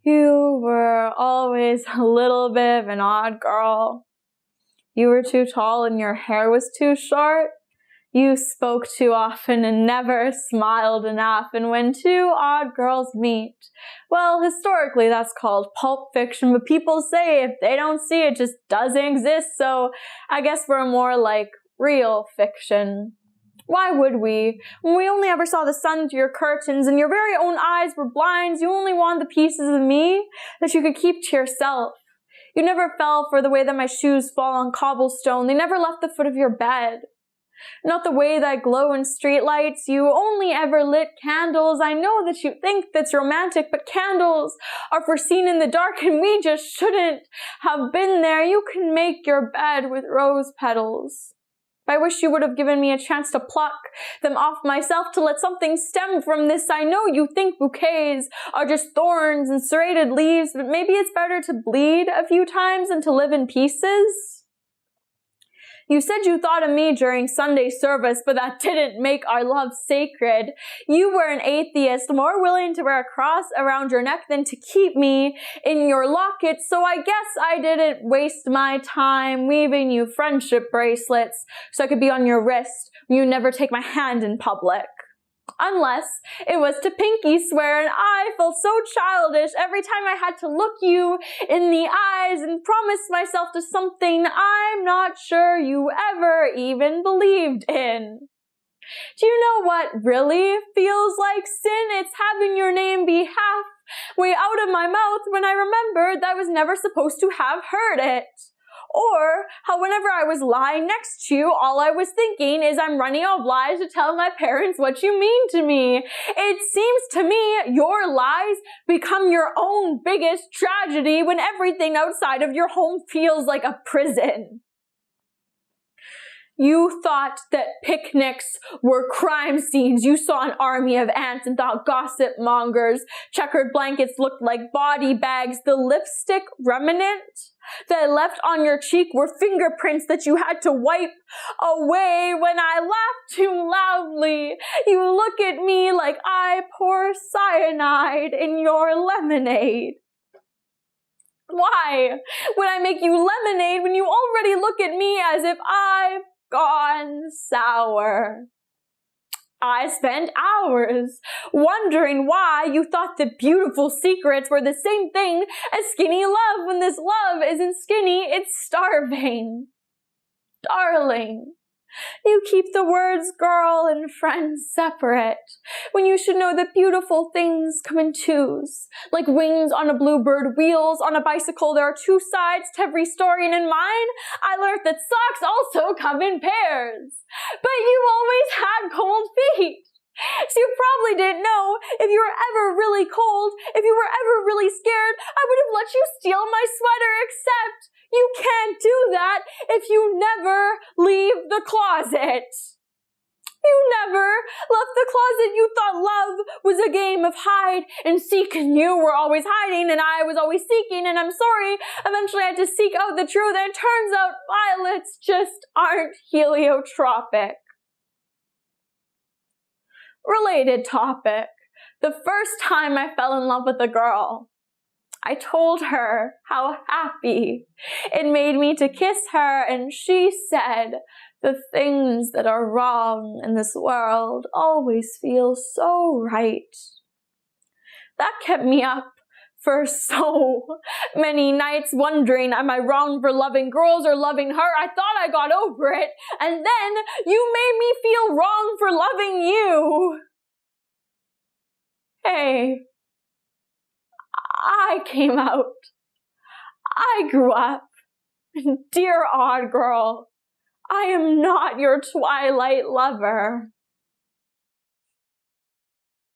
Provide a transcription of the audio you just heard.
You were always a little bit of an odd girl. You were too tall and your hair was too short. You spoke too often and never smiled enough. And when two odd girls meet, well, historically that's called pulp fiction, but people say if they don't see it, it just doesn't exist. So I guess we're more like real fiction. Why would we? When we only ever saw the sun through your curtains and your very own eyes were blinds, you only wanted the pieces of me that you could keep to yourself. You never fell for the way that my shoes fall on cobblestone. They never left the foot of your bed. Not the way that I glow in streetlights. You only ever lit candles. I know that you think that's romantic, but candles are for seen in the dark and we just shouldn't have been there. You can make your bed with rose petals. I wish you would have given me a chance to pluck them off myself, to let something stem from this. I know you think bouquets are just thorns and serrated leaves, but maybe it's better to bleed a few times than to live in pieces. You said you thought of me during Sunday service, but that didn't make our love sacred. You were an atheist, more willing to wear a cross around your neck than to keep me in your locket, so I guess I didn't waste my time weaving you friendship bracelets so I could be on your wrist when you never take my hand in public. Unless it was to pinky swear, and I felt so childish every time I had to look you in the eyes and promise myself to something I'm not sure you ever even believed in. Do you know what really feels like sin? It's having your name be halfway out of my mouth when I remembered that I was never supposed to have heard it. Or how whenever I was lying next to you, all I was thinking is I'm running out of lies to tell my parents what you mean to me. It seems to me your lies become your own biggest tragedy when everything outside of your home feels like a prison. You thought that picnics were crime scenes. You saw an army of ants and thought gossip mongers. Checkered blankets looked like body bags. The lipstick remnant that I left on your cheek were fingerprints that you had to wipe away when I laughed too loudly. You look at me like I pour cyanide in your lemonade. Why would I make you lemonade when you already look at me as if I've gone sour? I spent hours wondering why you thought that beautiful secrets were the same thing as skinny love, when this love isn't skinny, it's starving. Darling, you keep the words girl and friend separate, when you should know that beautiful things come in twos. Like wings on a bluebird, wheels on a bicycle, there are two sides to every story, and in mine, I learned that socks also come in pairs. But you always had cold feet. So you probably didn't know if you were ever really cold, if you were ever really scared, I would have let you steal my sweater, except you can't do that if you never leave the closet. You never left the closet. You thought love was a game of hide and seek, and you were always hiding and I was always seeking, and I'm sorry, eventually I had to seek out the truth, and it turns out violets just aren't heliotropic. Related topic. The first time I fell in love with a girl, I told her how happy it made me to kiss her, and she said, the things that are wrong in this world always feel so right. That kept me up for so many nights wondering, am I wrong for loving girls or loving her? I thought I got over it, and then you made me feel wrong for loving you. Hey, I came out. I grew up. Dear odd girl, I am not your twilight lover.